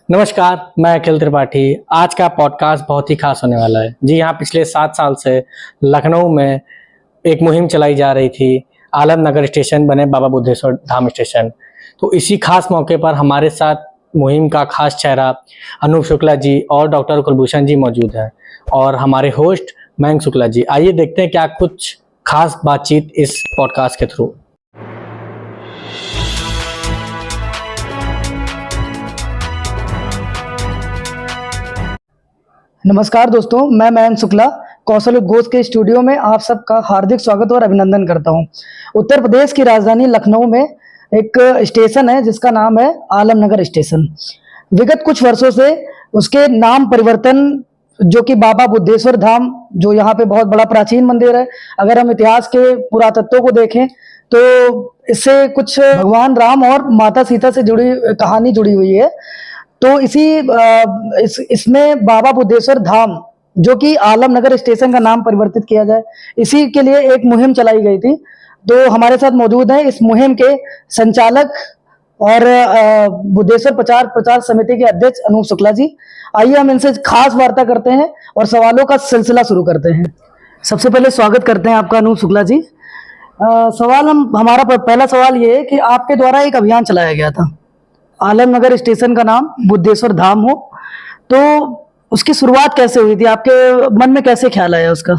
नमस्कार, मैं अखिल त्रिपाठी। आज का पॉडकास्ट बहुत ही खास होने वाला है। जी हाँ, पिछले 7 साल से लखनऊ में एक मुहिम चलाई जा रही थी, आलमनगर स्टेशन बने बाबा बुद्धेश्वर धाम स्टेशन। तो इसी खास मौके पर हमारे साथ मुहिम का खास चेहरा अनूप शुक्ला जी और डॉक्टर कुलभूषण जी मौजूद हैं और हमारे होस्ट मयंक शुक्ला जी। आइए देखते हैं क्या कुछ खास बातचीत इस पॉडकास्ट के थ्रू। नमस्कार दोस्तों, मैं मयंक शुक्ला कौशल घोष के स्टूडियो में आप सबका हार्दिक स्वागत और अभिनंदन करता हूं। उत्तर प्रदेश की राजधानी लखनऊ में एक स्टेशन है जिसका नाम है आलमनगर स्टेशन। विगत कुछ वर्षों से उसके नाम परिवर्तन, जो कि बाबा बुद्धेश्वर धाम, जो यहाँ पे बहुत बड़ा प्राचीन मंदिर है, अगर हम इतिहास के पुरातत्व को देखें तो इससे कुछ भगवान राम और माता सीता से जुड़ी कहानी जुड़ी हुई है। तो इसमें बाबा बुद्धेश्वर धाम, जो कि आलमनगर स्टेशन का नाम परिवर्तित किया जाए, इसी के लिए एक मुहिम चलाई गई थी। तो हमारे साथ मौजूद हैं इस मुहिम के संचालक और बुद्धेश्वर प्रचार समिति के अध्यक्ष अनूप शुक्ला जी। आइए हम इनसे खास वार्ता करते हैं और सवालों का सिलसिला शुरू करते हैं। सबसे पहले स्वागत करते हैं आपका अनूप शुक्ला जी। हमारा पहला सवाल ये है कि आपके द्वारा एक अभियान चलाया गया था, आलमनगर स्टेशन का नाम बुद्धेश्वर धाम हो, तो उसकी शुरुआत कैसे हुई थी? आपके मन में कैसे ख्याल आया उसका?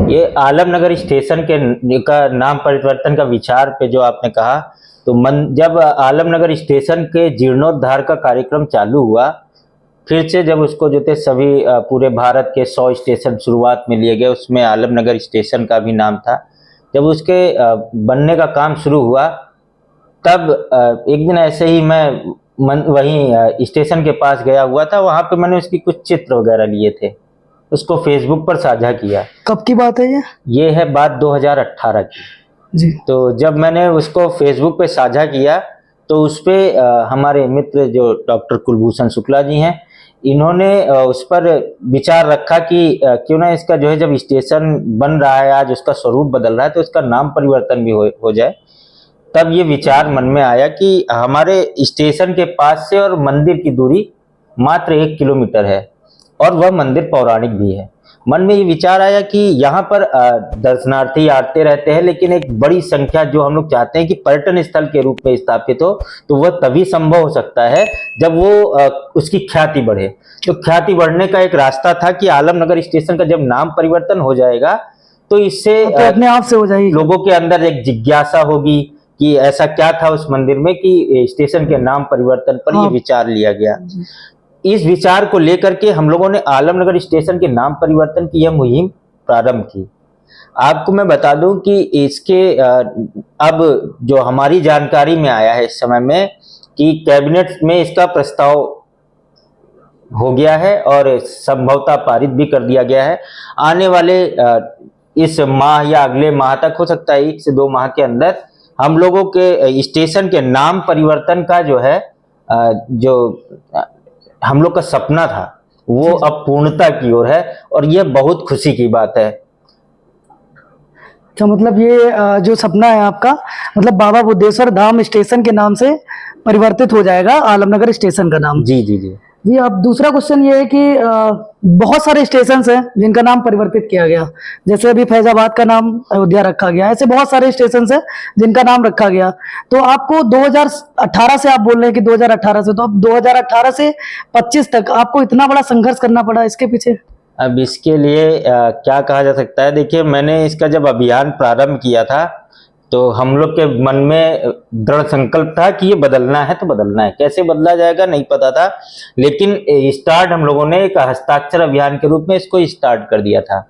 ये आलमनगर स्टेशन का नाम परिवर्तन का विचार पे जो आपने कहा, तो जब आलमनगर स्टेशन के जीर्णोद्धार का कार्यक्रम चालू हुआ, फिर से जब उसको जो थे सभी पूरे भारत के 100 स्टेशन शुरुआत में लिए गए, उसमें आलमनगर स्टेशन का भी नाम था। जब उसके बनने का काम शुरू हुआ, तब एक दिन ऐसे ही मैं वहीं स्टेशन के पास गया हुआ था। वहां पे मैंने उसकी कुछ चित्र वगैरह लिए थे, उसको फेसबुक पर साझा किया। कब की बात है ये? ये है बात 2018 की जी। तो जब मैंने उसको फेसबुक पे साझा किया तो उस पे हमारे मित्र जो डॉक्टर कुलभूषण शुक्ला जी हैं, इन्होंने उस पर विचार रखा कि क्यों ना इसका जो है, जब स्टेशन बन रहा है, आज उसका स्वरूप बदल रहा है, तो इसका नाम परिवर्तन भी हो जाए। तब ये विचार मन में आया कि हमारे स्टेशन के पास से और मंदिर की दूरी मात्र 1 किलोमीटर है और वह मंदिर पौराणिक भी है। मन में ये विचार आया कि यहाँ पर दर्शनार्थी आते रहते हैं, लेकिन एक बड़ी संख्या जो हम लोग चाहते हैं कि पर्यटन स्थल के रूप में स्थापित हो, तो वह तभी संभव हो सकता है जब वो उसकी ख्याति बढ़े। तो ख्याति बढ़ने का एक रास्ता था कि आलमनगर स्टेशन का जब नाम परिवर्तन हो जाएगा तो इससे अपने आप से हो जाएगी, लोगों के अंदर एक जिज्ञासा होगी कि ऐसा क्या था उस मंदिर में कि स्टेशन के नाम परिवर्तन पर ये विचार लिया गया। इस विचार को लेकर के हम लोगों ने आलमनगर स्टेशन के नाम परिवर्तन की यह मुहिम प्रारंभ की। आपको मैं बता दूं कि इसके अब जो हमारी जानकारी में आया है इस समय में कि कैबिनेट में इसका प्रस्ताव हो गया है और संभवतः पारित भी कर दिया गया है। आने वाले इस माह या अगले माह तक, हो सकता है 1 से 2 माह के अंदर, हम लोगों के स्टेशन के नाम परिवर्तन का जो है, जो हम लोग का सपना था, वो अब पूर्णता की ओर है और ये बहुत खुशी की बात है। तो मतलब ये जो सपना है आपका, मतलब बाबा बुद्धेश्वर धाम स्टेशन के नाम से परिवर्तित हो जाएगा आलमनगर स्टेशन का नाम। जी जी जी जी। अब दूसरा क्वेश्चन ये है कि बहुत सारे स्टेशन हैं जिनका नाम परिवर्तित किया गया, जैसे अभी फैजाबाद का नाम अयोध्या रखा गया, ऐसे बहुत सारे स्टेशन हैं जिनका नाम रखा गया। तो आपको 2018 से, आप बोल रहे हैं कि 2018 से, तो अब 2018 से 25 तक आपको इतना बड़ा संघर्ष करना पड़ा, इसके पीछे? अब इसके लिए क्या कहा जा सकता है? देखिए, मैंने इसका जब अभियान प्रारंभ किया था तो हम लोग के मन में दृढ़ संकल्प था कि ये बदलना है तो बदलना है। कैसे बदला जाएगा नहीं पता था, लेकिन स्टार्ट हम लोगों ने एक हस्ताक्षर अभियान के रूप में इसको स्टार्ट कर दिया था।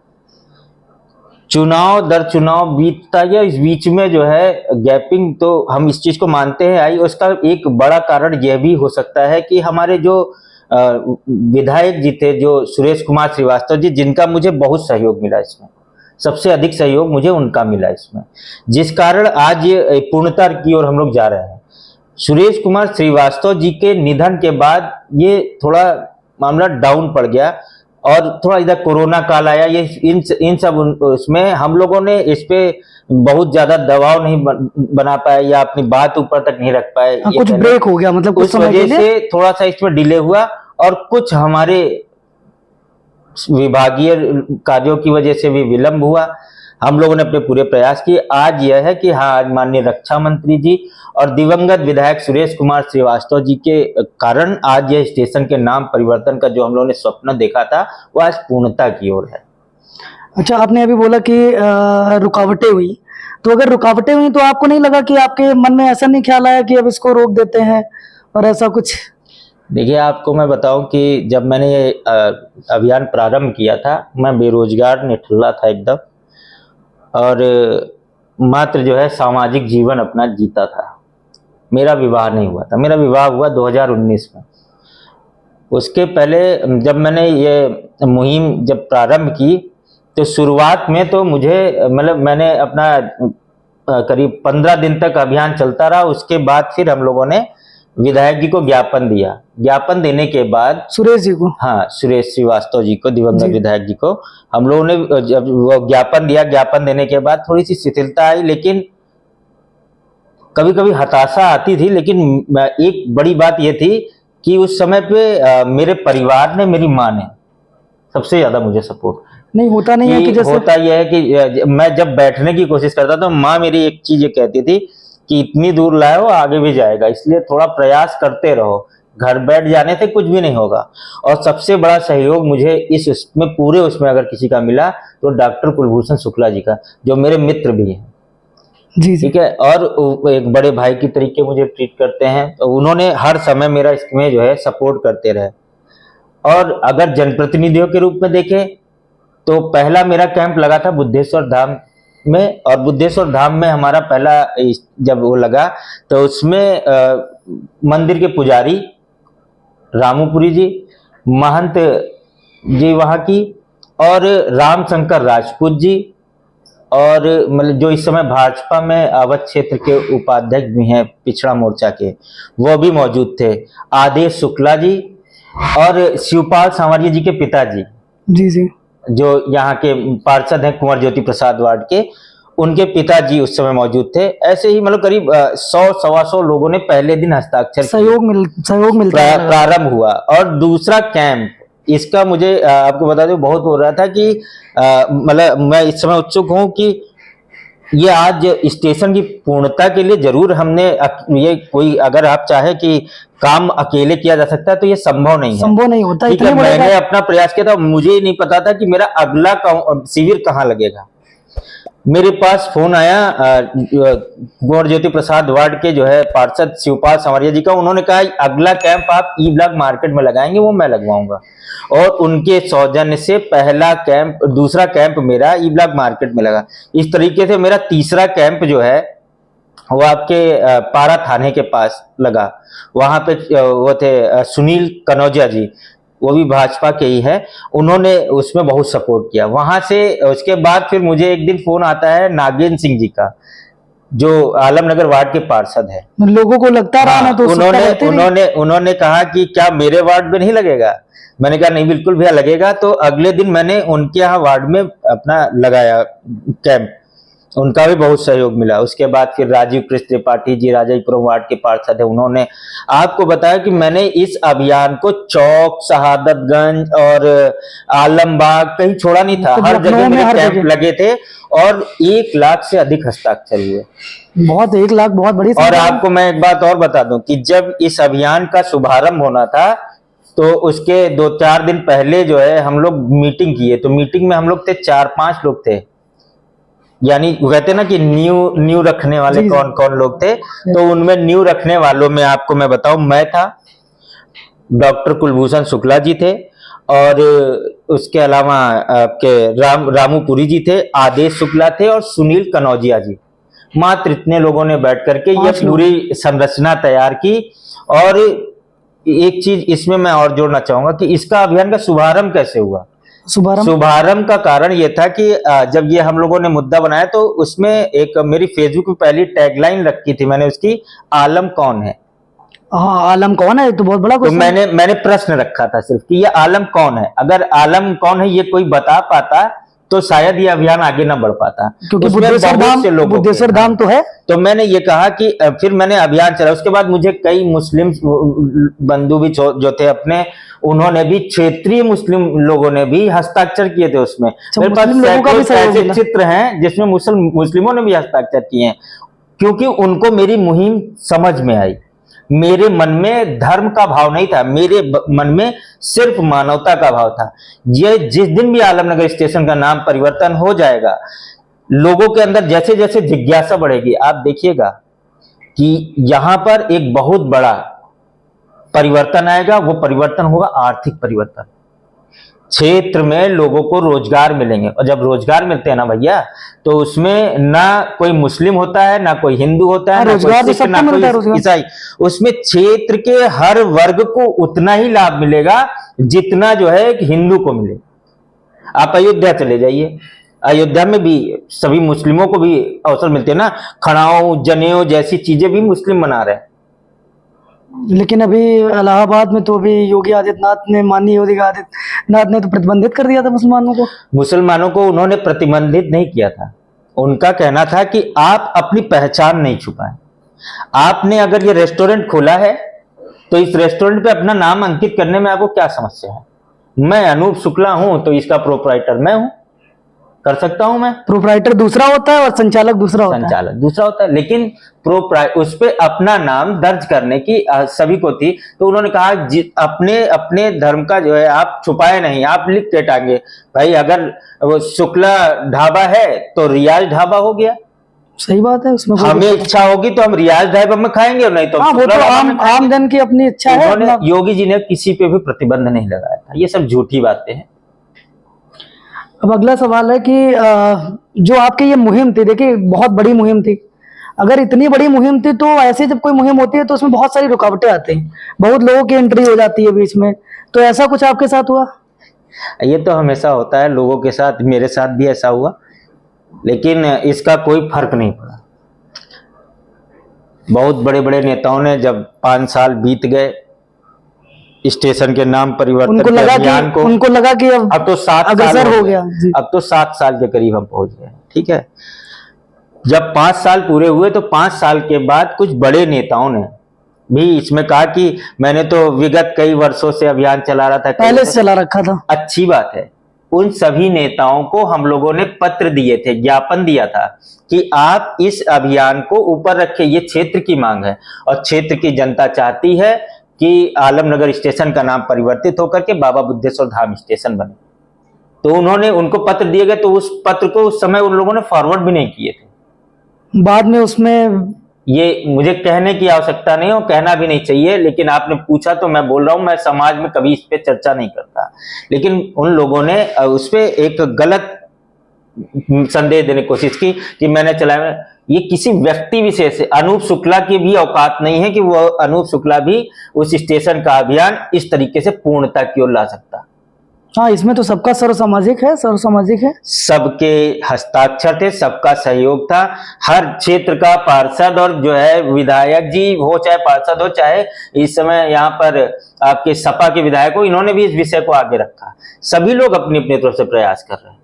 चुनाव दर चुनाव बीतता गया, इस बीच में जो है गैपिंग, तो हम इस चीज को मानते हैं आई। उसका एक बड़ा कारण यह भी हो सकता है कि हमारे जो विधायक जी थे, जो सुरेश कुमार श्रीवास्तव जी, जिनका मुझे बहुत सहयोग मिला, इसमें सबसे अधिक सहयोग मुझे उनका मिला इसमें, जिस कारण आज ये पूर्णता की ओर हम लोग जा रहे हैं। सुरेश कुमार श्रीवास्तव जी के निधन के बाद ये थोड़ा मामला डाउन पड़ गया। और थोड़ा इधर कोरोना काल आया, ये इन सब उसमें हम लोगों ने इस पे बहुत ज्यादा दबाव नहीं बना पाए या अपनी बात ऊपर तक नहीं रख पाए। ये कुछ ब्रेक हो गया, मतलब कुछ उस समय के वजह लिए से थोड़ा सा इसमें डिले हुआ, और कुछ हमारे विभागीय कार्यों की वजह से भी विलंब हुआ। हम लोगों ने अपने पूरे प्रयास किए। आज यह है कि हाँ, आज माननीय रक्षा मंत्री जी और दिवंगत विधायक सुरेश कुमार श्रीवास्तव जी के कारण आज यह स्टेशन के नाम परिवर्तन का जो हम लोगों ने स्वप्न देखा था वो आज पूर्णता की ओर है। अच्छा, आपने अभी बोला कि रुकावटें हुई, तो अगर रुकावटें हुई तो आपको नहीं लगा कि आपके मन में ऐसा नहीं ख्याल आया कि अब इसको रोक देते हैं और ऐसा कुछ? देखिए, आपको मैं बताऊं कि जब मैंने ये अभियान प्रारंभ किया था, मैं बेरोजगार निठल्ला था एकदम, और मात्र जो है सामाजिक जीवन अपना जीता था। मेरा विवाह नहीं हुआ था, मेरा विवाह हुआ 2019 में। उसके पहले जब मैंने ये मुहिम जब प्रारंभ की तो शुरुआत में तो मुझे मतलब मैंने अपना करीब 15 दिन तक अभियान चलता रहा। उसके बाद फिर हम लोगों ने विधायक जी को ज्ञापन दिया। ज्ञापन देने के बाद सुरेश जी को, हाँ, सुरेश श्रीवास्तव जी को, दिवंगत जी। विधायक जी को, हम लोगों ने जब वो ज्ञापन दिया, ज्ञापन देने के बाद थोड़ी सी शिथिलता आई, लेकिन कभी कभी हताशा आती थी। लेकिन एक बड़ी बात ये थी कि उस समय पे मेरे परिवार ने, मेरी माँ ने सबसे ज्यादा मुझे सपोर्ट नहीं होता नहीं है कि जैसे होता यह है कि मैं जब बैठने की कोशिश करता तो माँ मेरी एक चीज ये कहती थी कि इतनी दूर लाए हो, आगे भी जाएगा, इसलिए थोड़ा प्रयास करते रहो, घर बैठ जाने से कुछ भी नहीं होगा। और सबसे बड़ा सहयोग मुझे उसमें पूरे उसमें अगर किसी का मिला तो डॉक्टर कुलभूषण शुक्ला जी का, जो मेरे मित्र भी हैं। जी जी, ठीक है, और एक बड़े भाई की तरीके मुझे ट्रीट करते हैं, तो उन्होंने हर समय मेरा इसमें जो है सपोर्ट करते रहे। और अगर जनप्रतिनिधियों के रूप में देखें तो पहला मेरा कैंप लगा था बुद्धेश्वर धाम में, और बुद्धेश्वर धाम में हमारा पहला जब वो लगा तो उसमें मंदिर के पुजारी रामूपुरी जी, महंत जी वहाँ की, और रामशंकर राजपूत जी, और मतलब जो इस समय भाजपा में अवध क्षेत्र के उपाध्यक्ष भी हैं पिछड़ा मोर्चा के, वो भी मौजूद थे, आदेश शुक्ला जी, और शिवपाल सांवरिया जी के पिताजी, जी जी, जो यहाँ के पार्षद हैं कुंवर ज्योति प्रसाद वार्ड के, उनके पिताजी उस समय मौजूद थे। ऐसे ही मतलब करीब 100-125 लोगों ने पहले दिन हस्ताक्षर सहयोग मिलता है। प्रारंभ हुआ। और दूसरा कैंप, इसका मुझे आपको बता दूं बहुत हो रहा था कि मतलब मैं इस समय उत्सुक हूं कि ये आज स्टेशन की पूर्णता के लिए जरूर हमने ये कोई, अगर आप चाहे कि काम अकेले किया जा सकता है तो ये संभव नहीं है, संभव नहीं होता। ठीक है, मैंने अपना प्रयास किया था। मुझे नहीं पता था कि मेरा अगला शिविर कहाँ लगेगा। मेरे पास फोन आया कुंवर ज्योति प्रसाद वार्ड के जो है पार्षद शिवपाल सांवरिया जी का। उन्होंने कहा अगला कैंप आप ई ब्लॉक मार्केट में लगाएंगे, वो मैं लगवाऊंगा। और उनके सौजन्य से पहला कैंप, दूसरा कैंप मेरा ई ब्लॉक मार्केट में लगा। इस तरीके से मेरा तीसरा कैंप जो है वो आपके पारा थाने के पास लगा। वहां पे वो थे सुनील कनौजिया जी, वो भी भाजपा के ही है, उन्होंने उसमें बहुत सपोर्ट किया। वहां से उसके बाद फिर मुझे एक दिन फोन आता है नागेंद्र सिंह जी का, जो आलमनगर वार्ड के पार्षद है। लोगों को लगता रहा ना, तो उन्होंने कहा कि क्या मेरे वार्ड में नहीं लगेगा? मैंने कहा नहीं, बिल्कुल भैया लगेगा। तो अगले दिन मैंने उनके यहाँ वार्ड में अपना लगाया कैंप, उनका भी बहुत सहयोग मिला। उसके बाद फिर राजीव कृष्ण त्रिपाठी जी राजापुरम वार्ड के पार्षद है, उन्होंने आपको बताया कि मैंने इस अभियान को चौक, शहादतगंज और आलमबाग कहीं छोड़ा नहीं था, हर जगह मेरे कैंप लगे थे और 1 लाख से अधिक हस्ताक्षर हुए। बहुत, 1 लाख बहुत बड़ी। और आपको मैं एक बात और बता दूं कि जब इस अभियान का शुभारंभ होना था तो उसके 2-4 दिन पहले जो है हम लोग मीटिंग किए। तो मीटिंग में हम लोग थे 4-5 लोग थे, यानी कहते ना कि न्यू रखने वाले कौन कौन लोग थे। तो उनमें न्यू रखने वालों में आपको मैं बताऊं, मैं था, डॉक्टर कुलभूषण शुक्ला जी थे, और उसके अलावा आपके रामूपुरी जी थे, आदेश शुक्ला थे और सुनील कनौजिया जी। मात्र इतने लोगों ने बैठ करके ये पूरी संरचना तैयार की। और एक चीज इसमें मैं और जोड़ना चाहूंगा कि इसका अभियान का शुभारंभ कैसे हुआ। शुभारंभ का कारण ये था कि जब ये हम लोगों ने मुद्दा बनाया तो उसमें एक मेरी फेसबुक पे पहली टैगलाइन रखी थी मैंने उसकी, आलम कौन है। हाँ, आलम कौन है? ये तो बहुत बड़ा तो क्वेश्चन। मैंने प्रश्न रखा था सिर्फ कि ये आलम कौन है। अगर आलम कौन है ये कोई बता पाता तो शायद ये अभियान आगे ना बढ़ पाता, क्योंकि उसमें बुद्धेश्वर बहुत धाम, से लोगों के- बुद्धेश्वर धाम तो है। तो मैंने ये कहा कि फिर मैंने अभियान चला। उसके बाद मुझे कई मुस्लिम बंधु भी जो थे अपने, उन्होंने भी, क्षेत्रीय मुस्लिम लोगों ने भी हस्ताक्षर किए थे उसमें। मेरे पास मुस्लिम लोगों का भी सैकड़ों सहयोग ऐसे मिला। चित्र हैं जिसमें मुस्लिमों ने भी हस्ताक्षर किए हैं, क्योंकि उनको मेरी मुहिम समझ में आई। मेरे मन में धर्म का भाव नहीं था, मेरे मन में सिर्फ मानवता का भाव था। ये जिस दिन भी आलमनगर स्टेशन का नाम परिवर्तन हो जाएगा, लोगों के अंदर जैसे जैसे जिज्ञासा बढ़ेगी, आप देखिएगा कि यहां पर एक बहुत बड़ा परिवर्तन आएगा। वो परिवर्तन होगा आर्थिक परिवर्तन। क्षेत्र में लोगों को रोजगार मिलेंगे, और जब रोजगार मिलते हैं ना भैया, तो उसमें ना कोई मुस्लिम होता है, ना कोई हिंदू होता है, ना रोजगार कोई तो सिख, ना सबको मिलता है, कोई रोजगार। ईसाई। उसमें क्षेत्र के हर वर्ग को उतना ही लाभ मिलेगा जितना जो है एक हिंदू को मिले। आप अयोध्या चले जाइए, अयोध्या में भी सभी मुस्लिमों को भी अवसर मिलते हैं ना। खड़ाओं, जनेऊ जैसी चीजें भी मुस्लिम बना रहे हैं। लेकिन अभी इलाहाबाद में तो अभी योगी आदित्यनाथ ने, माननीय योगी आदित्यनाथ ने तो प्रतिबंधित कर दिया था मुसलमानों को। मुसलमानों को उन्होंने प्रतिबंधित नहीं किया था। उनका कहना था कि आप अपनी पहचान नहीं छुपाएं। आपने अगर ये रेस्टोरेंट खोला है तो इस रेस्टोरेंट पे अपना नाम अंकित करने में आपको क्या समस्या है? मैं अनूप शुक्ला हूं तो इसका प्रोप्राइटर मैं हूं, कर सकता हूं मैं। प्रोप्राइटर दूसरा होता है और संचालक दूसरा होता है। संचालक दूसरा होता है, लेकिन उस पे अपना नाम दर्ज करने की सभी को थी। तो उन्होंने कहा अपने अपने धर्म का जो है आप छुपाए नहीं, आप लिख के टांगे। भाई अगर वो शुक्ला ढाबा है तो रियाज ढाबा हो गया। सही बात है, उसमें कोई हमें दिक्कत इच्छा होगी तो हम रियाज ढाबा में खाएंगे, और नहीं तो नहीं। हाँ, वो शुक्ला तो ढाबा में खाएंगे। आम जन की अपनी इच्छा है। उन्होंने, अपना- योगी जी ने किसी पे भी प्रतिबंध नहीं लगाया था। ये सब झूठी बातें हैं। अब अगला सवाल है कि जो आपकी ये मुहिम थी, देखिए बहुत बड़ी मुहिम थी। अगर इतनी बड़ी मुहिम थी तो ऐसे जब कोई मुहिम होती है तो उसमें बहुत सारी रुकावटें आती हैं, बहुत लोगों की एंट्री हो जाती है बीच में। तो ऐसा कुछ आपके साथ हुआ? ये तो हमेशा होता है लोगों के साथ, मेरे साथ भी ऐसा हुआ, लेकिन इसका कोई फर्क नहीं पड़ा। बहुत बड़े बड़े नेताओं ने, जब 5 साल बीत गए स्टेशन के नाम परिवर्तन उनको के लगा अभियान को, कि उनको लगा कि अब तो 7 साल अग्रसर हो हो गया गए। जी। अब तो 7 साल के करीब हम पहुंच गए। ठीक है, जब 5 साल पूरे हुए तो 5 साल के बाद कुछ बड़े नेताओं ने भी इसमें कहा कि मैंने तो विगत कई वर्षों से अभियान चला रहा था, पहले से चला रखा था। अच्छी बात है। उन सभी नेताओं को हम लोगों ने पत्र दिए थे, ज्ञापन दिया था कि आप इस अभियान को ऊपर रखें, ये क्षेत्र की मांग है और क्षेत्र की जनता चाहती है कि आलमनगर स्टेशन का नाम परिवर्तित होकर के बाबा बुद्धेश्वर धाम स्टेशन बने। तो उन्होंने, उनको पत्र दिए गए, तो उस पत्र को उस समय उन लोगों ने फॉरवर्ड भी नहीं किए थे। बाद में उसमें ये मुझे कहने की आवश्यकता नहीं हो, कहना भी नहीं चाहिए, लेकिन आपने पूछा तो मैं बोल रहा हूं। मैं समाज में कभी इस पे चर्चा नहीं करता, लेकिन उन लोगों ने उस पे एक गलत संदेश देने की कोशिश की कि मैंने चलाया। ये किसी व्यक्ति विशेष से, अनूप शुक्ला की भी औकात नहीं है कि वो अनूप शुक्ला भी उस स्टेशन का अभियान इस तरीके से पूर्णता की ओर ला सकता। हाँ, इसमें तो सबका सर्वसामाजिक है, सर्वसामाजिक है। सबके हस्ताक्षर थे, सबका सहयोग था। हर क्षेत्र का पार्षद और जो है विधायक जी हो, चाहे पार्षद हो, चाहे इस समय यहाँ पर आपके सपा के विधायक हो, इन्होंने भी इस विषय को आगे रखा। सभी लोग अपनी अपनी तरफ से प्रयास कर रहे हैं।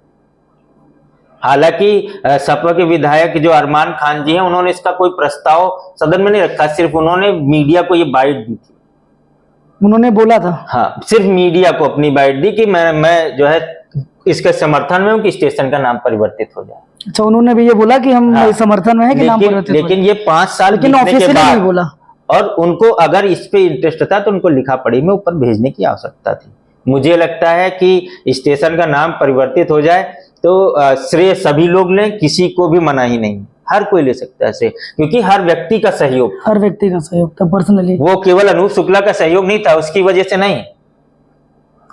हालांकि सपा के विधायक जो अरमान खान जी हैं, उन्होंने इसका कोई प्रस्ताव सदन में नहीं रखा, सिर्फ उन्होंने मीडिया को ये बाइट दी थी। उन्होंने बोला था, हाँ, सिर्फ मीडिया को अपनी बाइट दी कि मैं जो है इसके समर्थन में हूं कि स्टेशन का नाम परिवर्तित हो जाए। अच्छा, उन्होंने भी ये बोला कि हम हाँ, समर्थन में है कि नाम परिवर्तित हो लेकिन ये 5 साल लेकिन बीतने के ऑफिशियली बाद नहीं बोला। और उनको अगर इस पे इंटरेस्ट था तो उनको लिखा पढ़ी में ऊपर भेजने की आवश्यकता थी। मुझे लगता है कि स्टेशन का नाम परिवर्तित हो जाए तो श्रेय सभी लोग लें, किसी को भी मना ही नहीं, हर कोई ले सकता है श्रेय, क्योंकि हर व्यक्ति का सहयोग, हर व्यक्ति का सहयोग था पर्सनली। वो केवल अनूप शुक्ला का सहयोग नहीं था, उसकी वजह से नहीं।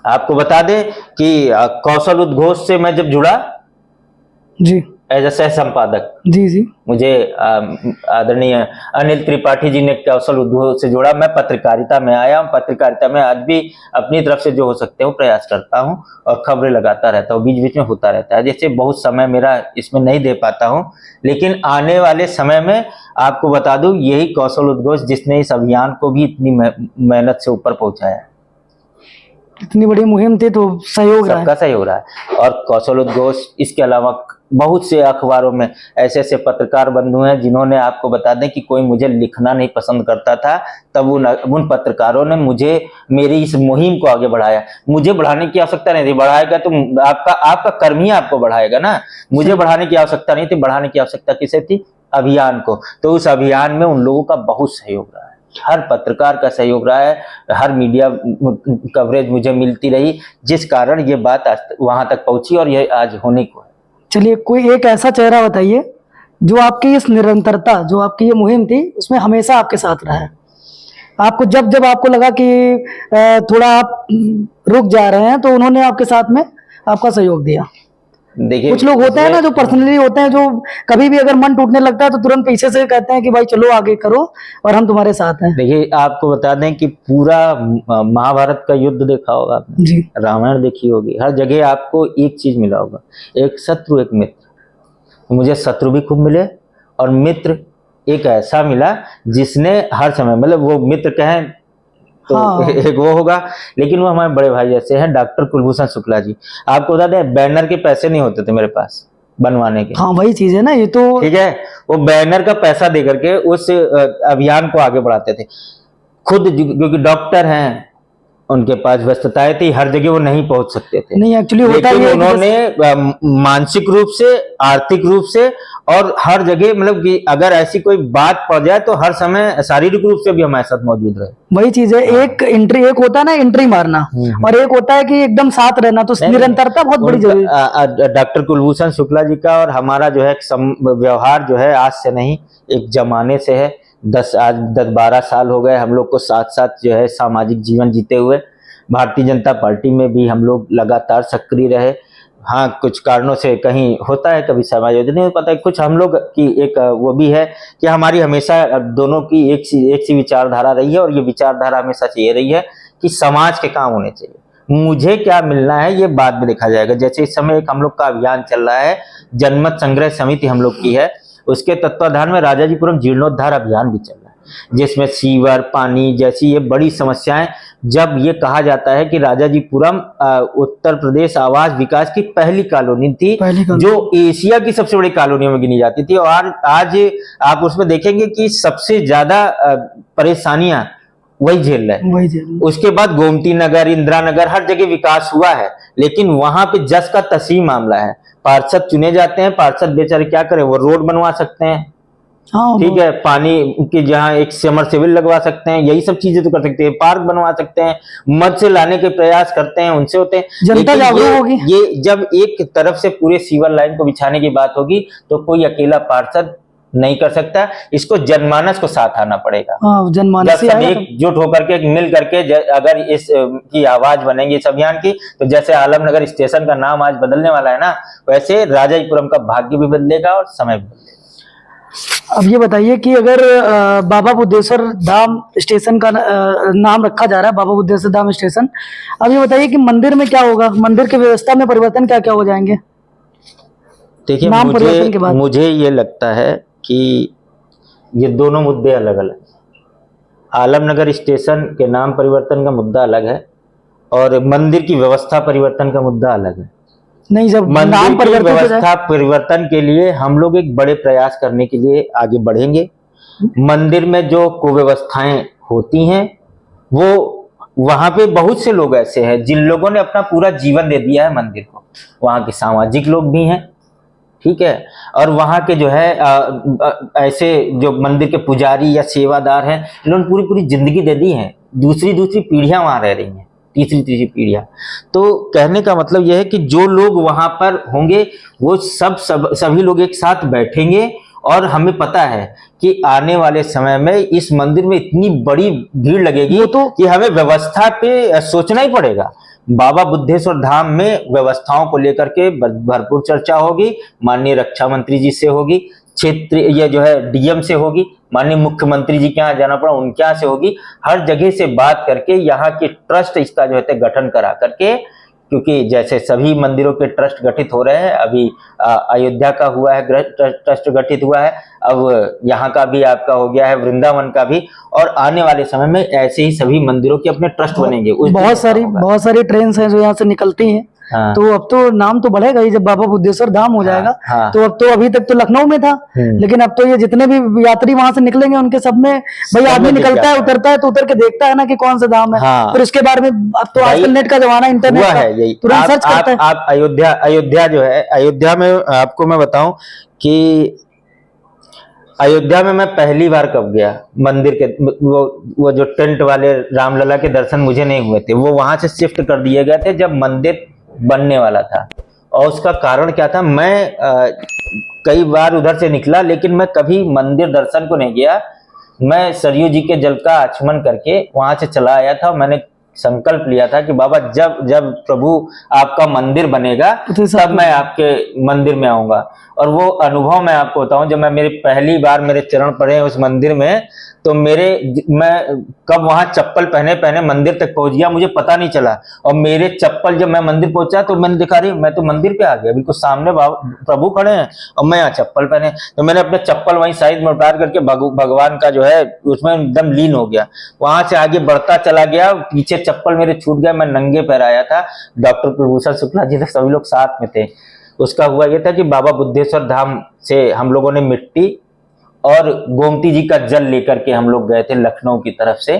आपको बता दें कि कौशल उद्घोष से मैं जब जुड़ा जी एज अ सह संपादक, जी जी, मुझे आदरणीय अनिल त्रिपाठी जी ने कौशल उद्घोष से जोड़ा। मैं पत्रकारिता में आया हूँ, पत्रकारिता में आज भी अपनी तरफ से जो हो सकते हो प्रयास करता हूँ और खबरें लगाता रहता हूँ, बीच बीच में होता रहता है। जैसे बहुत समय मेरा इसमें नहीं दे पाता हूँ, लेकिन आने वाले समय में आपको बता दूं यही कौशल उद्घोष जिसने इस अभियान को भी इतनी मेहनत से ऊपर पहुंचाया है। इतनी बड़ी मुहिम थी तो सहयोग रहा है। सबका सहयोग रहा है। और कौशल उद्घोष इसके अलावा बहुत से अखबारों में ऐसे ऐसे पत्रकार बंधु हैं जिन्होंने, आपको बता दें कि कोई मुझे लिखना नहीं पसंद करता था, तब उन पत्रकारों ने मुझे मेरी इस मुहिम को आगे बढ़ाया। मुझे बढ़ाने की आवश्यकता नहीं थी, बढ़ाएगा तो आपका कर्म ही आपको बढ़ाएगा ना। मुझे बढ़ाने की आवश्यकता नहीं थी, बढ़ाने की आवश्यकता किसे थी? अभियान को। तो उस अभियान में उन लोगों का बहुत सहयोग रहा है, हर पत्रकार का सहयोग रहा है, हर मीडिया कवरेज मुझे मिलती रही, जिस कारण ये बात आज वहां तक पहुंची और ये आज होने को है। चलिए, कोई एक ऐसा चेहरा बताइए जो आपकी इस निरंतरता, जो आपकी ये मुहिम थी, उसमें हमेशा आपके साथ रहा है। आपको जब जब आपको लगा कि थोड़ा आप रुक जा रहे हैं, तो उन्होंने आपके साथ में आपका सहयोग दिया। देखिए, कुछ लोग होते हैं ना जो पर्सनली होते हैं, जो कभी भी अगर मन टूटने लगता है तो तुरंत पीछे से कहते हैं कि भाई चलो आगे करो और हम तुम्हारे साथ हैं। देखिए, आपको बता दें कि पूरा महाभारत का युद्ध देखा होगा आपने जी, रामायण देखी होगी, हर जगह आपको एक चीज मिला होगा, एक शत्रु एक मित्र। मुझे शत्रु भी खूब मिले और मित्र एक ऐसा मिला जिसने हर समय, मतलब वो मित्र कहें तो हाँ। एक वो होगा, लेकिन वो हमारे बड़े भाई जैसे हैं, डॉक्टर कुलभूषण शुक्ला जी। आपको बता दें बैनर के पैसे नहीं होते थे मेरे पास बनवाने के। हाँ, वही चीज है ना, ये तो ठीक है, वो बैनर का पैसा दे करके उस अभियान को आगे बढ़ाते थे खुद, क्योंकि डॉक्टर हैं, उनके पास व्यस्तताएं थी, हर जगह वो नहीं पहुंच सकते थे। नहीं, एक्चुअली होता लेकिन ही है उन्होंने मानसिक रूप से, आर्थिक रूप से और हर जगह, मतलब कि अगर ऐसी कोई बात पड़ जाए तो हर समय शारीरिक रूप से भी हमारे साथ मौजूद रहे। वही चीज है, एक एंट्री, एक होता है ना एंट्री मारना, और एक होता है कि एकदम साथ रहना। तो निरंतरता बहुत बड़ी जरूरी है। डॉक्टर कुलभूषण शुक्ला जी का और हमारा जो है व्यवहार जो है आज से नहीं, एक जमाने से है। 10-12 साल हो गए हम लोग को साथ साथ जो है सामाजिक जीवन जीते हुए। भारतीय जनता पार्टी में भी हम लोग लगातार सक्रिय रहे। हाँ, कुछ कारणों से कहीं होता है, कभी समायोजन नहीं हो पाता है, कुछ हम लोग की एक वो भी है कि हमारी हमेशा दोनों की एक सी विचारधारा रही है, और ये विचारधारा हमेशा से ये रही है कि समाज के काम होने चाहिए। मुझे क्या मिलना है ये बाद में देखा जाएगा। जैसे इस समय एक हम लोग का अभियान चल रहा है, जनमत संग्रह समिति हम लोग की है, उसके तत्वाधान में राजाजीपुरम जीर्णोद्धार अभियान भी चल रहा है, जिसमें सीवर, पानी जैसी ये बड़ी समस्याएं, जब ये कहा जाता है कि राजाजीपुरम उत्तर प्रदेश आवास विकास की पहली कॉलोनी थी, जो एशिया की सबसे बड़ी कॉलोनियों में गिनी जाती थी, और आज आप उसमें देखेंगे कि सबसे ज्यादा परेशानियां वही झेल रहे हैं। उसके बाद गोमती नगर, इंदिरा नगर, हर जगह विकास हुआ है, लेकिन वहां पे जस का तसी मामला है। पार्षद चुने जाते हैं, पार्षद बेचारे क्या करें, वो रोड बनवा सकते हैं, हाँ, ठीक है, पानी की जहाँ एक समरसेबल लगवा सकते हैं, यही सब चीजें तो कर सकते हैं, पार्क बनवा सकते हैं, मद से लाने के प्रयास करते हैं, उनसे होते हैं। जनता जागरूक होगी। ये जब एक तरफ से पूरे सीवर लाइन को बिछाने की बात होगी तो कोई अकेला पार्षद नहीं कर सकता, इसको जनमानस को साथ आना पड़ेगा। हाँ, जनमानस जब सब एकजुट होकर के, मिल करके अगर इस की आवाज बनेगी इस अभियान की, तो जैसे आलमनगर स्टेशन का नाम आज बदलने वाला है ना, वैसे राजाजीपुरम का भाग्य भी बदलेगा और समय भी बदलेगा। अब ये बताइए कि अगर बाबा बुद्धेश्वर धाम स्टेशन का नाम रखा जा रहा है, बाबा बुद्धेश्वर धाम स्टेशन, अब ये बताइए कि मंदिर में क्या होगा, मंदिर की व्यवस्था में परिवर्तन क्या क्या हो जाएंगे? देखिए, मुझे ये लगता है कि ये दोनों मुद्दे अलग अलग। आलमनगर स्टेशन के नाम परिवर्तन का मुद्दा अलग है और मंदिर की व्यवस्था परिवर्तन का मुद्दा अलग है। नहीं, जब मंदिर की व्यवस्था परिवर्तन के लिए हम लोग एक बड़े प्रयास करने के लिए आगे बढ़ेंगे। मंदिर में जो कुव्यवस्थाएं होती हैं, वो वहां पे बहुत से लोग ऐसे हैं जिन लोगों ने अपना पूरा जीवन दे दिया है मंदिर को। वहां के सामाजिक लोग भी हैं, ठीक है, और वहां के जो है ऐसे जो मंदिर के पुजारी या सेवादार हैं, इन्होंने पूरी पूरी जिंदगी दे दी है। दूसरी पीढ़ियां वहां रह रही हैं, तीसरी पीढ़ियां। तो कहने का मतलब यह है कि जो लोग वहां पर होंगे वो सभी लोग एक साथ बैठेंगे, और हमें पता है कि आने वाले समय में इस मंदिर में इतनी बड़ी भीड़ लगेगी तो कि हमें व्यवस्था पे सोचना ही पड़ेगा। बाबा बुद्धेश्वर धाम में व्यवस्थाओं को लेकर के भरपूर चर्चा होगी, माननीय रक्षा मंत्री जी से होगी, क्षेत्र ये जो है डीएम से होगी, माननीय मुख्यमंत्री जी के यहाँ जाना पड़ा उनके यहाँ से होगी। हर जगह से बात करके यहाँ के ट्रस्ट इसका जो है गठन करा करके, क्योंकि जैसे सभी मंदिरों के ट्रस्ट गठित हो रहे हैं, अभी अयोध्या का हुआ है, ट्रस्ट गठित हुआ है, अब यहाँ का भी आपका हो गया है, वृंदावन का भी, और आने वाले समय में ऐसे ही सभी मंदिरों के अपने ट्रस्ट बनेंगे। बहुत सारी ट्रेन है जो यहाँ से निकलती हैं। हाँ। तो अब तो नाम तो बढ़ेगा ही जब बाबा बुद्धेश्वर धाम हो जाएगा। हाँ। तो अब तो अभी तक तो लखनऊ में था, लेकिन अब तो ये जितने भी यात्री वहां से निकलेंगे उनके सब में भाई आदमी निकलता है, उतरता है, तो उतर के देखता है ना कि कौन सा धाम है। हाँ। फिर उसके बारे में अब तो आजकल नेट का जमाना, इंटरनेट का, यही तुरंत सर्च करता है। आप अयोध्या जो है, अयोध्या में आपको मैं बताऊं कि अयोध्या में मैं पहली बार कब गया, मंदिर के वो जो टेंट वाले रामलला के दर्शन मुझे नहीं हुए थे, वो वहां से शिफ्ट कर दिए गए थे जब मंदिर बनने वाला था। और उसका कारण क्या था, मैं कई बार उधर से निकला, लेकिन मैं कभी मंदिर दर्शन को नहीं गया। मैं सरयू जी के जल का आचमन करके वहां से चला आया था। मैंने संकल्प लिया था कि बाबा जब जब प्रभु आपका मंदिर बनेगा तब मैं आपके मंदिर में आऊंगा। और वो अनुभव मैं आपको बताऊं, जब मैं पहली बार मेरे चरण पड़े उस मंदिर में, तो मैं कब वहां चप्पल पहने मंदिर तक पहुंच गया मुझे पता नहीं चला। और मेरे चप्पल जब मैं मंदिर पहुंचा तो मैंने देखा, अरे मैं तो मंदिर पे आ गया, बिल्कुल सामने प्रभु खड़े हैं और मैं यहाँ चप्पल पहने। तो मैंने अपने चप्पल वहीं साइड में उतार करके भगवान का जो है उसमें एकदम लीन हो गया। वहां से आगे बढ़ता चला गया, पीछे चप्पल मेरे छूट गया, मैं नंगे पैर आया था। डॉक्टर कुलभूषण शुक्ला जी सभी लोग साथ में थे। उसका हुआ यह था कि बाबा बुद्धेश्वर धाम से हम लोगों ने मिट्टी और गोमती जी का जल लेकर के हम लोग गए थे लखनऊ की तरफ से,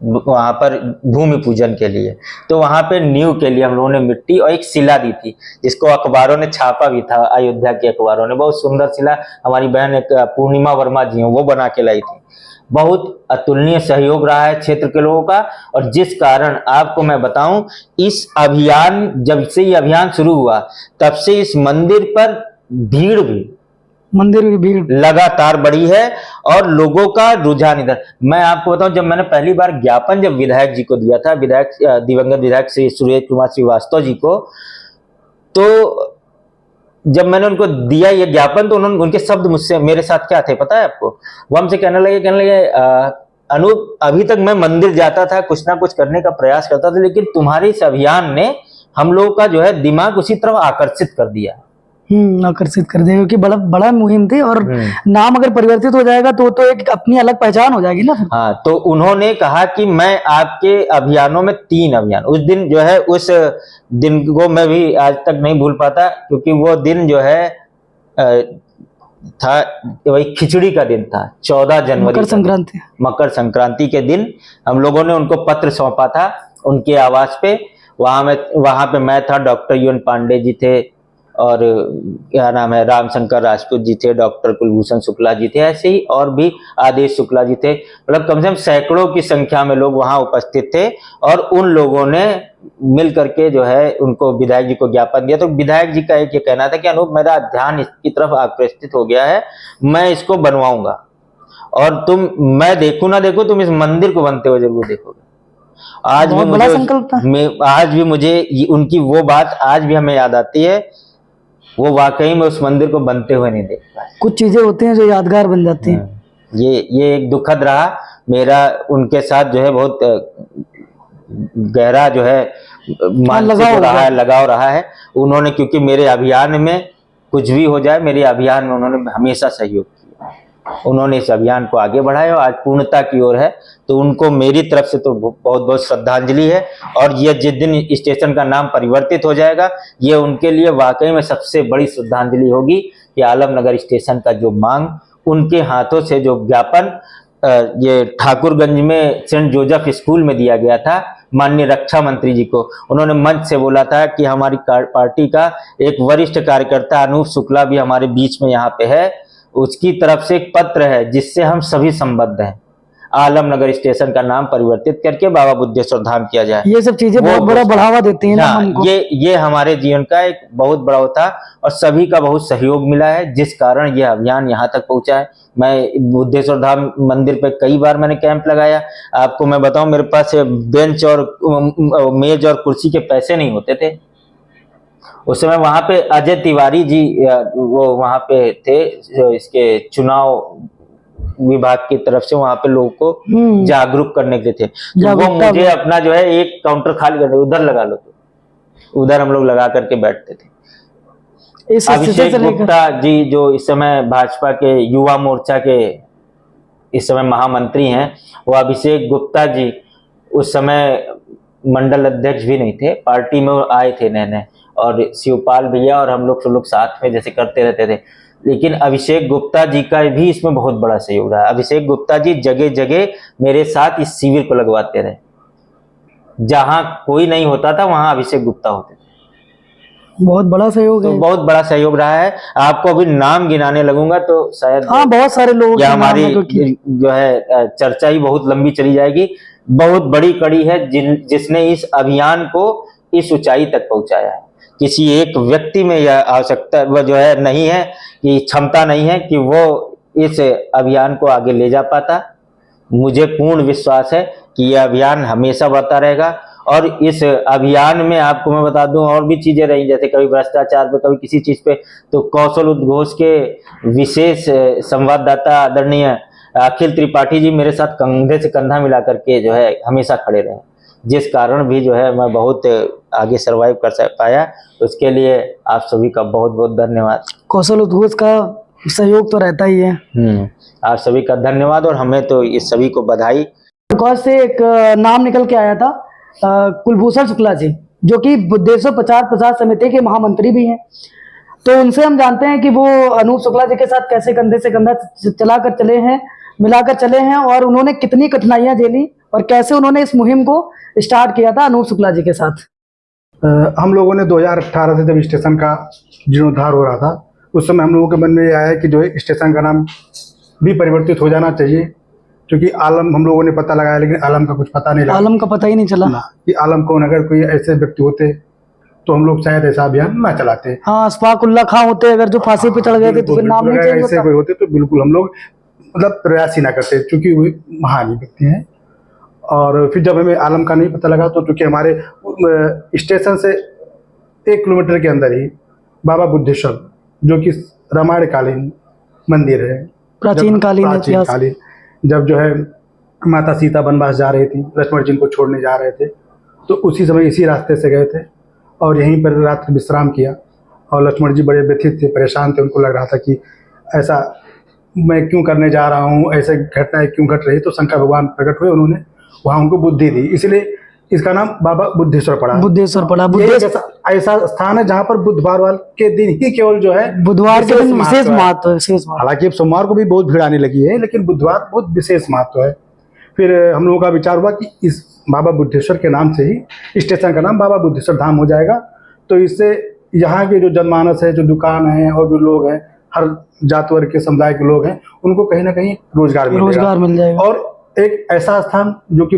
वहां पर भूमि पूजन के लिए। तो वहां पे नींव के लिए हम लोगों ने मिट्टी और एक शिला दी थी, जिसको अखबारों ने छापा भी था, अयोध्या के अखबारों ने। बहुत सुंदर शिला हमारी बहन एक पूर्णिमा वर्मा जी हैं, वो बना के लाई थी। बहुत अतुलनीय सहयोग रहा है क्षेत्र के लोगों का। और जिस कारण आपको मैं बताऊं, इस अभियान, जब से ये अभियान शुरू हुआ तब से इस मंदिर पर भीड़ लगातार बढ़ी है और लोगों का रुझान इधर। मैं आपको बताऊं, जब मैंने पहली बार ज्ञापन जब विधायक जी को दिया था, दिवंगत विधायक श्री सुरेश कुमार श्रीवास्तव जी को, तो जब मैंने उनको दिया ये ज्ञापन, तो उन्होंने, उनके शब्द मुझसे, मेरे साथ क्या थे पता है आपको? वो हमसे कहने लगे अनूप, अभी तक मैं मंदिर जाता था, कुछ ना कुछ करने का प्रयास करता था, लेकिन तुम्हारे इस अभियान ने हम लोगों का जो है दिमाग उसी तरफ आकर्षित कर दिया। आकर्षित कर देगा, क्योंकि बड़ा मुहिम थी। और नाम अगर परिवर्तित हो जाएगा तो एक अपनी अलग पहचान हो जाएगी ना। हाँ, तो उन्होंने कहा कि मैं आपके अभियानों में 3 अभियान, उस दिन जो है, उस दिन को मैं भी आज तक नहीं भूल पाता, क्योंकि वो दिन जो है था वही खिचड़ी का दिन था, 14 जनवरी मकर संक्रांति के दिन हम लोगों ने उनको पत्र सौंपा था उनके आवास पे। वहां पे मैं था, डॉक्टर UN पांडे जी थे, और क्या नाम है, रामशंकर राजपूत जी थे, डॉक्टर कुलभूषण शुक्ला जी थे, ऐसे ही और भी आदेश शुक्ला जी थे। मतलब कम से कम सैकड़ों की संख्या में लोग वहां उपस्थित थे। और उन लोगों ने मिल करके जो है उनको, विधायक जी को ज्ञापन दिया। तो विधायक जी का एक ये कहना था कि अनूप, मेरा ध्यान इसकी तरफ आकर्षित हो गया है, मैं इसको बनवाऊंगा, और मैं देखू ना देखू, तुम इस मंदिर को बनते हुए जरूर देखोगे। आज भी मुझे उनकी वो बात आज भी हमें याद आती है। वो वाकई में उस मंदिर को बनते हुए नहीं देख पाए। कुछ चीजें होती हैं जो यादगार बन जाती हैं। ये एक दुखद रहा मेरा उनके साथ, जो है बहुत गहरा जो है मानसिक लगाव रहा है। उन्होंने, क्योंकि मेरे अभियान में कुछ भी हो जाए, मेरे अभियान में उन्होंने हमेशा सहयोग किया। उन्होंने इस अभियान को आगे बढ़ाया और आज पूर्णता की ओर है। तो उनको मेरी तरफ से तो बहुत बहुत श्रद्धांजलि है। और ये जिस दिन स्टेशन का नाम परिवर्तित हो जाएगा, ये उनके लिए वाकई में सबसे बड़ी श्रद्धांजलि होगी कि आलमनगर स्टेशन का जो मांग, उनके हाथों से जो ज्ञापन ये ठाकुरगंज में सेंट जोसेफ स्कूल में दिया गया था, माननीय रक्षा मंत्री जी को, उन्होंने मंच से बोला था कि हमारी पार्टी का एक वरिष्ठ कार्यकर्ता अनूप शुक्ला भी हमारे बीच में यहाँ पे है, उसकी तरफ से एक पत्र है जिससे हम सभी संबद्ध हैं, आलमनगर स्टेशन का नाम परिवर्तित करके बाबा बुद्धेश्वर धाम किया जाए। ये सब चीजें बहुत बड़ा बढ़ावा देती हैं ना हमको। ये हमारे जीवन का एक बहुत बड़ा था और सभी का बहुत सहयोग मिला है, जिस कारण यह अभियान यहाँ तक पहुंचा है। मैं बुद्धेश्वर धाम मंदिर पे कई बार मैंने कैंप लगाया। आपको मैं बताऊं, मेरे पास बेंच और मेज और कुर्सी के पैसे नहीं होते थे उस समय। वहां पे अजय तिवारी जी वो वहां पे थे, जो इसके चुनाव विभाग की तरफ से वहां पे लोगों को जागरूक करने के लिए थे। तो वो मुझे अपना जो है एक काउंटर खाली करने, उधर लगा लो, उधर हम लोग लगा करके बैठते थे। इस स्थिति अभिषेक से लेकर गुप्ता जी जो इस समय भाजपा के युवा मोर्चा के इस समय महामंत्री हैं, वो अभिषेक गुप्ता जी उस समय मंडल अध्यक्ष भी नहीं थे, पार्टी में वो आए थे नए नए, और शिवपाल भैया और हम लोग सब लोग साथ में जैसे करते रहते थे। लेकिन अभिषेक गुप्ता जी का भी इसमें बहुत बड़ा सहयोग रहा। अभिषेक गुप्ता जी जगह जगह मेरे साथ इस शिविर को लगवाते रहे, जहां कोई नहीं होता था वहां अभिषेक गुप्ता होते थे। बहुत बड़ा सहयोग तो है। बहुत बड़ा सहयोग रहा है। आपको अभी नाम गिनाने लगूंगा तो शायद हाँ, बहुत सारे लोग या हमारी जो है चर्चा ही बहुत लंबी चली जाएगी। बहुत बड़ी कड़ी है जिसने इस अभियान को इस ऊंचाई तक पहुंचाया है। किसी एक व्यक्ति में यह आवश्यकता वो जो है नहीं है कि क्षमता नहीं है कि वो इस अभियान को आगे ले जा पाता। मुझे पूर्ण विश्वास है कि यह अभियान हमेशा बढ़ता रहेगा। और इस अभियान में आपको मैं बता दूं और भी चीजें रही, जैसे कभी भ्रष्टाचार पे, कभी किसी चीज पे, तो कौशल उद्घोष के विशेष संवाददाता आदरणीय अखिल त्रिपाठी जी मेरे साथ कंधे से कंधा मिला करके जो है हमेशा खड़े रहे, जिस कारण भी जो है मैं बहुत आगे सर्वाइव कर पाया। उसके लिए आप सभी का बहुत बहुत धन्यवाद। कौशल उद्घोष का सहयोग तो रहता ही है। आप सभी का धन्यवाद और हमें तो इस सभी को बधाई। से एक नाम निकल के आया था, कुलभूषण शुक्ला जी, जो कि बुद्धेश्वर प्रचार समिति के महामंत्री भी हैं। तो उनसे हम जानते हैं कि वो अनूप शुक्ला जी के साथ कैसे कंधे से कंधा चलाकर चले हैं, मिलाकर चले हैं, और उन्होंने कितनी कठिनाइयां झेली और कैसे उन्होंने इस मुहिम को स्टार्ट किया था अनूप शुक्ला जी के साथ। हम लोगों ने 2018 से जब स्टेशन का जीर्णोद्धार हो रहा था, उस समय हम लोगों के मन में ये आया कि जो है स्टेशन का नाम भी परिवर्तित हो जाना चाहिए, क्योंकि आलम हम लोगों ने पता लगाया लेकिन आलम का कुछ पता नहीं लगा। आलम का पता ही नहीं चला कि आलम कौन। अगर कोई ऐसे व्यक्ति होते तो हम लोग शायद ऐसा अभियान ना चलाते। हाँ, अशफाकुल्ला खां होते अगर जो फांसी पे चढ़ गए थे तो फिर नाम नहीं चेंज ऐसे होता। कोई होते तो बिल्कुल हम लोग मतलब प्रयास ही ना करते, क्योंकि वो महान व्यक्ति हैं। और फिर जब हमें आलम का नहीं पता लगा तो चूंकि हमारे स्टेशन से 1 किलोमीटर के अंदर ही बाबा बुद्धेश्वर, जो कि रामायण कालीन मंदिर है, प्राचीन कालीन इतिहास। जब जो है माता सीता वनवास जा रही थी, लक्ष्मण जी को छोड़ने जा रहे थे, तो उसी समय इसी रास्ते से गए थे और यहीं पर रात्रि विश्राम किया। और लक्ष्मण जी बड़े व्यथित थे, परेशान थे। उनको लग रहा था कि ऐसा मैं क्यों करने जा रहा हूँ, ऐसे घटनाएं क्यों घट रही। तो शंकर भगवान प्रकट हुए, उन्होंने वहाँ उनको बुद्धि दी, इसलिए इसका नाम बाबा बुद्धेश्वर पड़ा। बुद्धेश्वर पड़ा। ऐसा स्थान है जहाँ पर बुधवार के दिन ही केवल जो है बुधवार के दिन विशेष महत्व है। हालांकि अब सोमवार को भी बहुत भीड़ आने लगी है, लेकिन बुधवार बहुत विशेष महत्व है। फिर हम लोगों का विचार हुआ कि इस बाबा बुद्धेश्वर के नाम से ही स्टेशन का नाम बाबा बुद्धेश्वर धाम हो जाएगा। तो इससे यहाँ के जो जनमानस है, जो दुकान है और जो लोग हैं, हर जात वर्ग के समुदाय के लोग हैं, उनको कहीं ना कहीं रोजगार मिल जाएगा। और एक ऐसा स्थान जो कि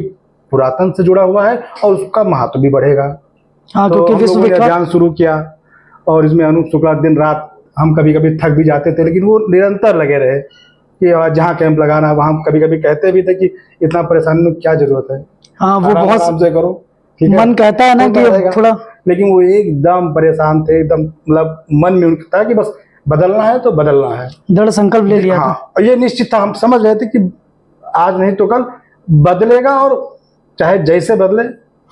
पुरातन से जुड़ा हुआ है और उसका महत्व भी बढ़ेगा। हाँ, तो हम लोगों ने अभियान शुरू किया और इसमें अनूप शुक्ला दिन रात, हम कभी कभी थक भी जाते थे, लेकिन वो निरंतर लगे रहे कि जहाँ कैंप लगाना वहाँ कभी कभी कहते भी थे कि इतना परेशानी में क्या जरूरत है। हाँ, वो बहुत आराम से करो, ठीक है, मन कहता है ना कि थोड़ा, लेकिन वो एकदम परेशान थे, एकदम मतलब मन में उनका था कि बस बदलना है तो बदलना है, दृढ़ संकल्प ले लिया। हाँ, और ये निश्चित था, हम समझ रहे थे कि आज नहीं तो कल बदलेगा, और चाहे जैसे बदले।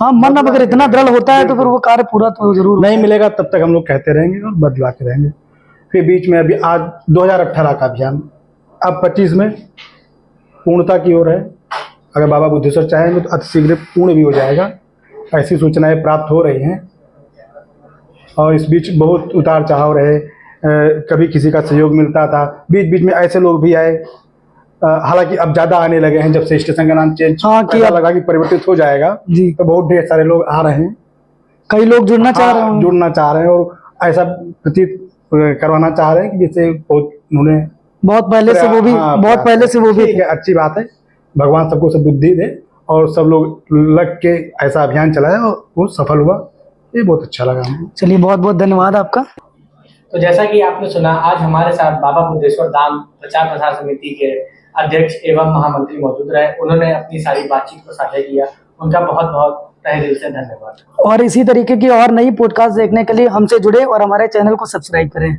हाँ, मन अब अगर इतना दृढ़ होता है तो फिर वो कार्य पूरा तो जरूर नहीं मिलेगा, तब तक हम लोग कहते रहेंगे और बदलाते रहेंगे। फिर बीच में अभी आज 2018 का अभियान अब 25 में पूर्णता की ओर है। अगर बाबा बुद्धेश्वर चाहेंगे तो अतिशीघ्र पूर्ण भी हो जाएगा, ऐसी सूचनाएं प्राप्त हो रही हैं। और इस बीच बहुत उतार चढ़ाव रहे, कभी किसी का सहयोग मिलता था, बीच बीच में ऐसे लोग भी आए, हालांकि अब ज्यादा आने लगे हैं जब से स्टेशन का नाम चेंज लगा कि परिवर्तित हो जाएगा जी, तो बहुत ढेर सारे लोग आ रहे हैं। कई लोग जुड़ना चाह रहे हैं और ऐसा प्रतीत करवाना चाह रहे हैं कि जैसे उन्होंने बहुत पहले से वो भी बहुत पहले से वो भी ठीक है, अच्छी बात है। भगवान सबको सब बुद्धि दे और सब लोग लग के ऐसा अभियान चलाया और वो सफल हुआ, ये बहुत अच्छा लगा। चलिए, बहुत बहुत धन्यवाद आपका। तो जैसा कि आपने सुना, आज हमारे साथ बाबा बुद्धेश्वर धाम प्रचार प्रसार समिति के अध्यक्ष एवं महामंत्री मौजूद रहे। उन्होंने अपनी सारी बातचीत को साझा किया, उनका बहुत बहुत तहे दिल से धन्यवाद। और इसी तरीके की और नई पॉडकास्ट देखने के लिए हमसे जुड़े और हमारे चैनल को सब्सक्राइब करें।